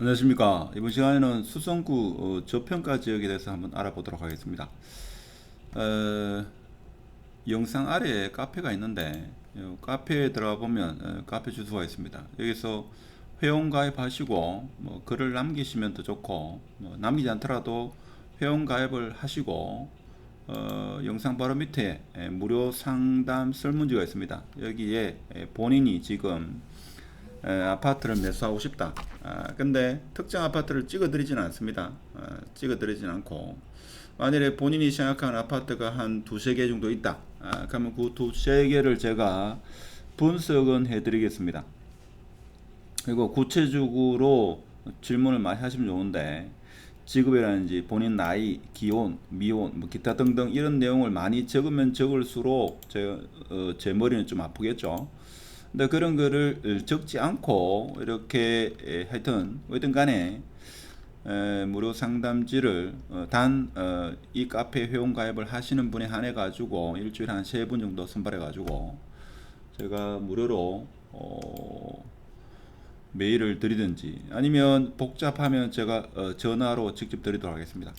안녕하십니까. 이번 시간에는 수성구 저평가 지역에 대해서 한번 알아보도록 하겠습니다. 어, 영상 아래에 카페가 있는데 카페에 들어가 보면 카페 주소가 있습니다. 여기서 회원 가입하시고 뭐 글을 남기시면 더 좋고 남기지 않더라도 회원 가입을 하시고 영상 바로 밑에 무료 상담 설문지가 있습니다. 여기에 본인이 지금 아파트를 매수하고 싶다. 근데 특정 아파트를 찍어드리지는 않습니다. 찍어드리진 않고 만일에 본인이 생각하는 아파트가 한 두세 개 정도 있다. 그러면 그 두세 개를 제가 분석은 해드리겠습니다. 그리고 구체적으로 질문을 많이 하시면 좋은데 직업이라든지 본인 나이, 기혼, 미혼, 뭐 기타 등등 이런 내용을 많이 적으면 적을수록 제 머리는 좀 아프겠죠. 근데 그런 거를 적지 않고 이렇게 하여튼 어든 간에 무료 상담지를 이 카페 회원 가입을 하시는 분에 한해 가지고 일주일에 한 3분 정도 선발해 가지고 제가 무료로 메일을 드리든지 아니면 복잡하면 제가 전화로 직접 드리도록 하겠습니다.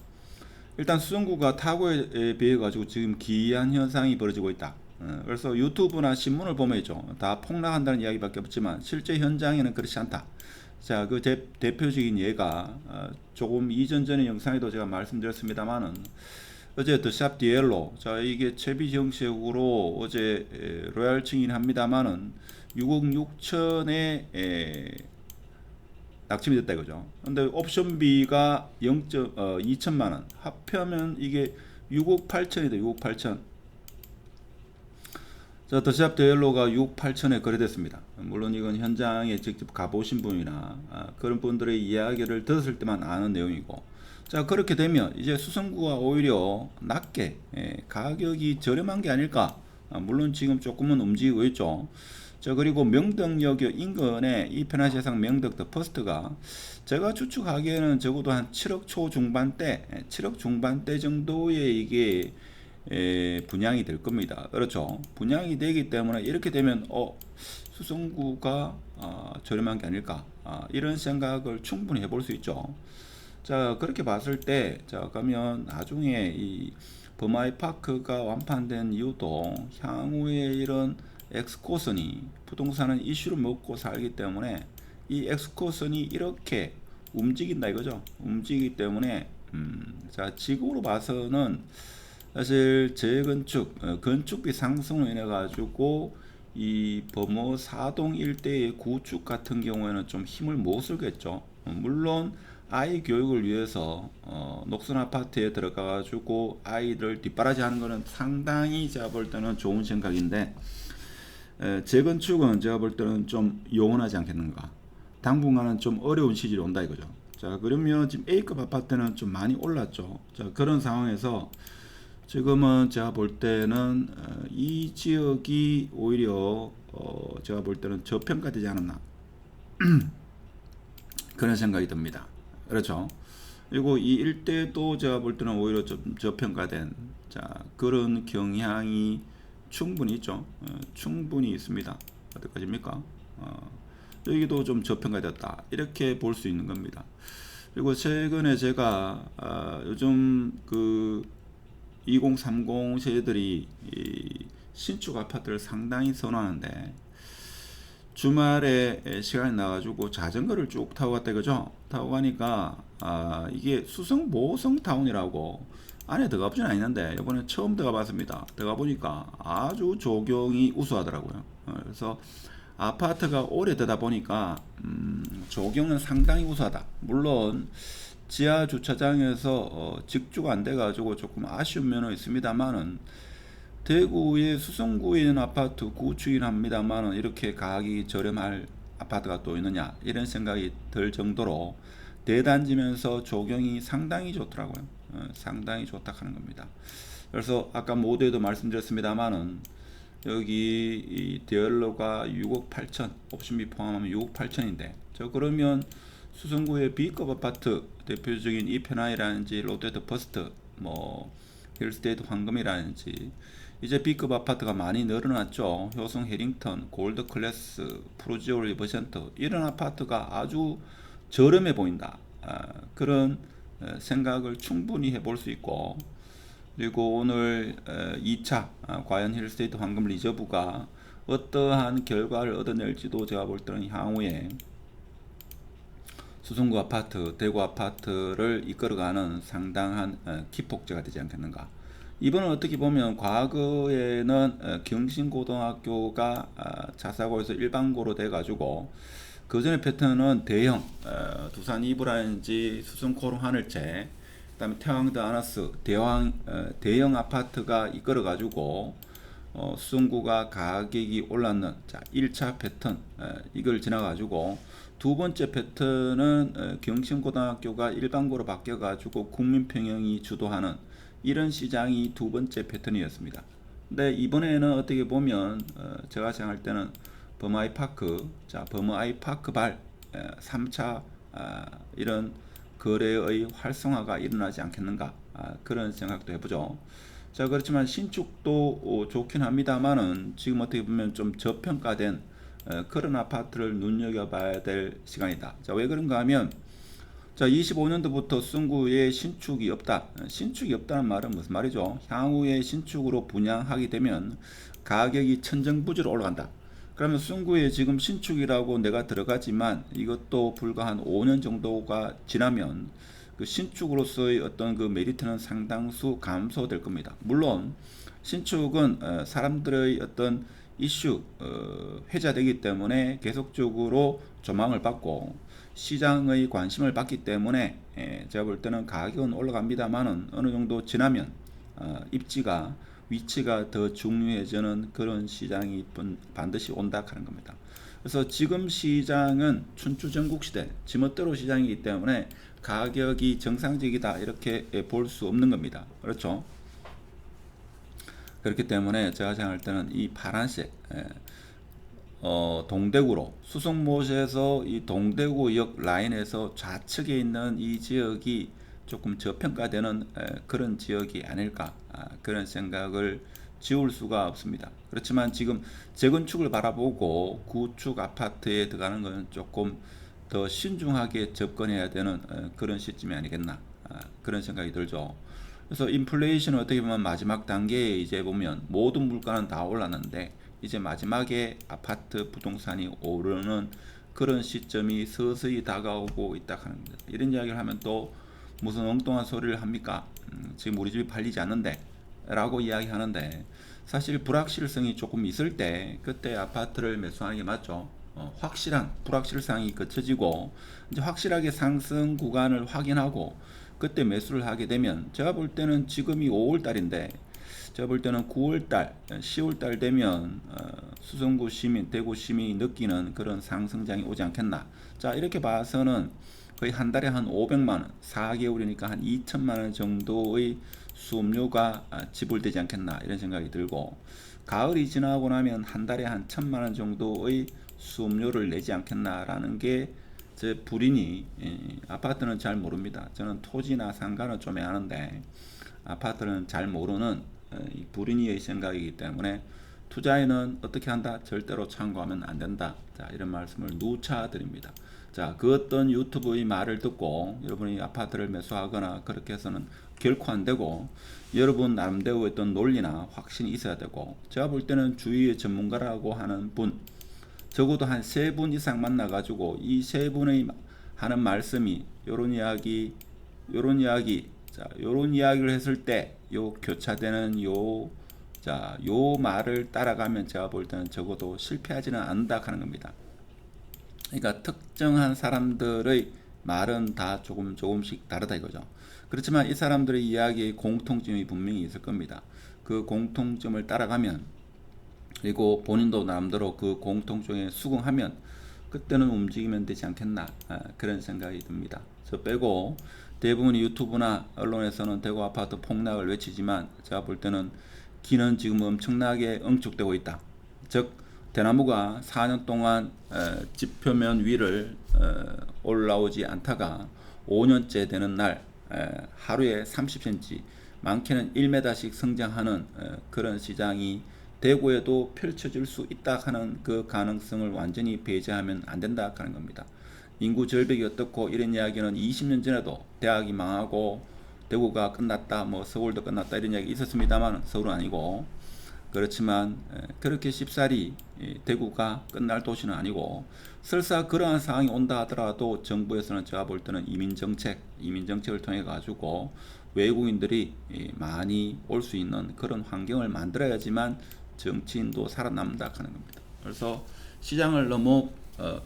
일단 수성구가 타구에 비해 가지고 지금 기이한 현상이 벌어지고 있다. 그래서 유튜브나 신문을 보면죠, 다 폭락한다는 이야기밖에 없지만 실제 현장에는 그렇지 않다. 자, 그 대표적인 예가 조금 이전 전의 영상에도 제가 말씀드렸습니다만은 어제 더샵 디엘로, 자 이게 채비 형식으로 어제 로얄 증인합니다만은 6억 6천에 낙찰이 됐다 이거죠. 근데 옵션비가 2천만 원 합하면 이게 6억 8천이다. 6억 8천. 자, 더샵 데일로가 6억 8천에 거래됐습니다. 물론 이건 현장에 직접 가보신 분이나 그런 분들의 이야기를 들었을 때만 아는 내용이고, 자 그렇게 되면 이제 수성구가 오히려 낮게 가격이 저렴한 게 아닐까. 물론 지금 조금은 움직이고 있죠. 자 그리고 명덕역 인근에 이 편하세상 명덕 더 퍼스트가 제가 추측하기에는 적어도 한 7억 초중반대 7억 중반대 정도의 이게 분양이 될 겁니다. 그렇죠. 분양이 되기 때문에 이렇게 되면 수성구가 저렴한 게 아닐까, 이런 생각을 충분히 해볼 수 있죠. 자 그렇게 봤을 때, 자 그러면 나중에 이 범아이파크가 완판된 이유도 향후에 이런 엑스코선이 부동산은 이슈를 먹고 살기 때문에 이 엑스코선이 이렇게 움직인다 이거죠. 움직이기 때문에 자 지금으로 봐서는 사실 재건축 건축비 상승으로 인해 가지고 이 범어 사동 일대의 구축 같은 경우에는 좀 힘을 못 쓰겠죠. 물론 아이 교육을 위해서 녹슨 아파트에 들어가 가지고 아이들 뒷바라지 하는 거는 상당히 제가 볼 때는 좋은 생각인데, 재건축은 제가 볼 때는 좀 영원하지 않겠는가. 당분간은 좀 어려운 시절이 온다 이거죠. 자 그러면 지금 A급 아파트는 좀 많이 올랐죠. 자 그런 상황에서 지금은 제가 볼 때는 이 지역이 오히려 제가 볼 때는 저평가되지 않았나 그런 생각이 듭니다. 그렇죠. 그리고 이 일대도 제가 볼 때는 오히려 좀 저평가된, 자 그런 경향이 충분히 있죠. 충분히 있습니다. 어디까지입니까? 여기도 좀 저평가됐다 이렇게 볼 수 있는 겁니다. 그리고 최근에 제가 요즘 그 2030 세대들이 이 신축 아파트를 상당히 선호하는데 주말에 시간이 나가지고 자전거를 쭉 타고 갔다 이거죠. 타고 가니까 이게 수성 모성 타운이라고 안에 들어가 보진 않았는데 이번에 처음 들어가 봤습니다. 들어가 보니까 아주 조경이 우수하더라고요. 그래서 아파트가 오래되다 보니까 조경은 상당히 우수하다. 물론 지하 주차장에서 직주가 안 돼가지고 조금 아쉬운 면은 있습니다만은 대구의 수성구에 있는 아파트 구축이긴 합니다만은 이렇게 가격이 저렴할 아파트가 또 있느냐 이런 생각이 들 정도로 대단지면서 조경이 상당히 좋더라고요. 상당히 좋다 하는 겁니다. 그래서 아까 모두에도 말씀드렸습니다만은 여기 이 디얼로가 6억 8천 옵션비 포함하면 6억 8천인데, 저 그러면 수성구의 B급 아파트 대표적인 이편아이라든지 롯데더 퍼스트, 뭐 힐스테이트 황금이라든지 이제 B급 아파트가 많이 늘어났죠. 효성 해링턴, 골드 클래스, 프로지오 리버센터 이런 아파트가 아주 저렴해 보인다. 그런 생각을 충분히 해볼 수 있고, 그리고 오늘 2차 과연 힐스테이트 황금 리저브가 어떠한 결과를 얻어낼지도 제가 볼 때는 향후에 수성구 아파트, 대구 아파트를 이끌어가는 상당한 기폭제가 되지 않겠는가. 이번은 어떻게 보면 과거에는 경신고등학교가 자사고에서 일반고로 돼가지고 그 전에 패턴은 대형 두산 이브라인지 수성코롱 하늘채, 그다음에 태왕드 아나스 대형 아파트가 이끌어가지고 수성구가 가격이 올랐는 1차 패턴 이걸 지나가지고 두 번째 패턴은 경신고등학교가 일반고로 바뀌어가지고 국민평형이 주도하는 이런 시장이 두 번째 패턴이었습니다. 근데 이번에는 어떻게 보면 제가 생각할 때는 범아이파크 3차 이런 거래의 활성화가 일어나지 않겠는가, 그런 생각도 해보죠. 자, 그렇지만 신축도 좋긴 합니다만은 지금 어떻게 보면 좀 저평가된 그런 아파트를 눈여겨봐야 될 시간이다. 자, 왜 그런가 하면, 자, 25년도부터 수성구에 신축이 없다. 신축이 없다는 말은 무슨 말이죠? 향후에 신축으로 분양하게 되면 가격이 천정부지로 올라간다. 그러면 수성구에 지금 신축이라고 내가 들어가지만 이것도 불과 한 5년 정도가 지나면 그 신축으로서의 어떤 그 메리트는 상당수 감소될 겁니다. 물론 신축은 사람들의 어떤 이슈 회자되기 때문에 계속적으로 조망을 받고 시장의 관심을 받기 때문에 제가 볼 때는 가격은 올라갑니다만은 어느 정도 지나면 입지가 위치가 더 중요해지는 그런 시장이 반드시 온다 하는 겁니다. 그래서 지금 시장은 춘추전국시대 지멋대로 시장이기 때문에 가격이 정상적이다 이렇게 볼 수 없는 겁니다. 그렇죠? 그렇기 때문에 제가 생각할 때는 이 파란색 동대구로 수성못에서 이 동대구역 라인에서 좌측에 있는 이 지역이 조금 저평가되는 그런 지역이 아닐까, 그런 생각을 지울 수가 없습니다. 그렇지만 지금 재건축을 바라보고 구축 아파트에 들어가는 것은 조금 더 신중하게 접근해야 되는 그런 시점이 아니겠나, 그런 생각이 들죠. 그래서 인플레이션은 어떻게 보면 마지막 단계에 이제 보면 모든 물가는 다 올랐는데 이제 마지막에 아파트 부동산이 오르는 그런 시점이 서서히 다가오고 있다 하는 겁니다. 이런 이야기를 하면 또 무슨 엉뚱한 소리를 합니까? 지금 우리 집이 팔리지 않는데 라고 이야기하는데, 사실 불확실성이 조금 있을 때 그때 아파트를 매수하는 게 맞죠. 확실한 불확실성이 거쳐지고 이제 확실하게 상승 구간을 확인하고 그때 매수를 하게 되면, 제가 볼 때는 지금이 5월달인데 제가 볼 때는 9월달, 10월달 되면 수성구 시민, 대구 시민이 느끼는 그런 상승장이 오지 않겠나. 자, 이렇게 봐서는 거의 한 달에 한 500만원, 4개월이니까 한 2천만원 정도의 수업료가 지불되지 않겠나 이런 생각이 들고, 가을이 지나고 나면 한 달에 한 1,000만원 정도의 수업료를 내지 않겠나라는 게 제 불인이, 아파트는 잘 모릅니다. 저는 토지나 상가는 좀 아는데 아파트는 잘 모르는 이 불인이의 생각이기 때문에 투자에는 어떻게 한다? 절대로 참고하면 안 된다. 자, 이런 말씀을 누차 드립니다. 자, 그 어떤 유튜브의 말을 듣고 여러분이 아파트를 매수하거나 그렇게 해서는 결코 안 되고, 여러분 나름대로 어떤 논리나 확신이 있어야 되고, 제가 볼 때는 주위의 전문가라고 하는 분 적어도 한 3분 이상 만나가지고 이 3분의 하는 말씀이 요런 이야기, 요런 이야기, 자, 요런 이야기를 했을 때 요 교차되는 요 말을 따라가면 제가 볼 때는 적어도 실패하지는 않는다 하는 겁니다. 그러니까 특정한 사람들의 말은 다 조금씩 다르다 이거죠. 그렇지만 이 사람들의 이야기의 공통점이 분명히 있을 겁니다. 그 공통점을 따라가면, 그리고 본인도 나름대로 그 공통점에 수긍하면 그때는 움직이면 되지 않겠나, 그런 생각이 듭니다. 저 빼고 대부분의 유튜브나 언론에서는 대구 아파트 폭락을 외치지만 제가 볼 때는 기는 지금 엄청나게 응축되고 있다. 즉 대나무가 4년 동안 지표면 위를 올라오지 않다가 5년째 되는 날 하루에 30cm, 많게는 1m씩 성장하는 그런 시장이 대구에도 펼쳐질 수 있다 하는 그 가능성을 완전히 배제하면 안 된다 하는 겁니다. 인구 절벽이 어떻고 이런 이야기는 20년 전에도 대학이 망하고 대구가 끝났다, 뭐 서울도 끝났다 이런 이야기 있었습니다만 서울은 아니고 그렇지만 그렇게 쉽사리 대구가 끝날 도시는 아니고 설사 그러한 상황이 온다 하더라도 정부에서는 제가 볼 때는 이민정책을 통해 가지고 외국인들이 많이 올 수 있는 그런 환경을 만들어야지만 정치인도 살아남는다 하는 겁니다. 그래서 시장을 너무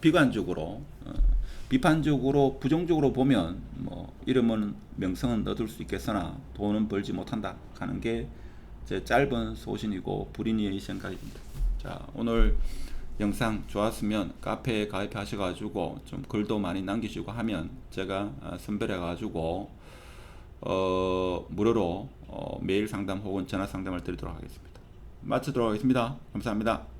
비관적으로 비판적으로 부정적으로 보면 뭐 이름은 명성은 얻을 수 있겠으나 돈은 벌지 못한다 하는 게 제 짧은 소신이고 불인이의 생각입니다. 자, 오늘 영상 좋았으면 카페에 가입하셔가지고 좀 글도 많이 남기시고 하면 제가 선별해가지고 무료로 메일 상담 혹은 전화 상담을 드리도록 하겠습니다. 마치도록 하겠습니다. 감사합니다.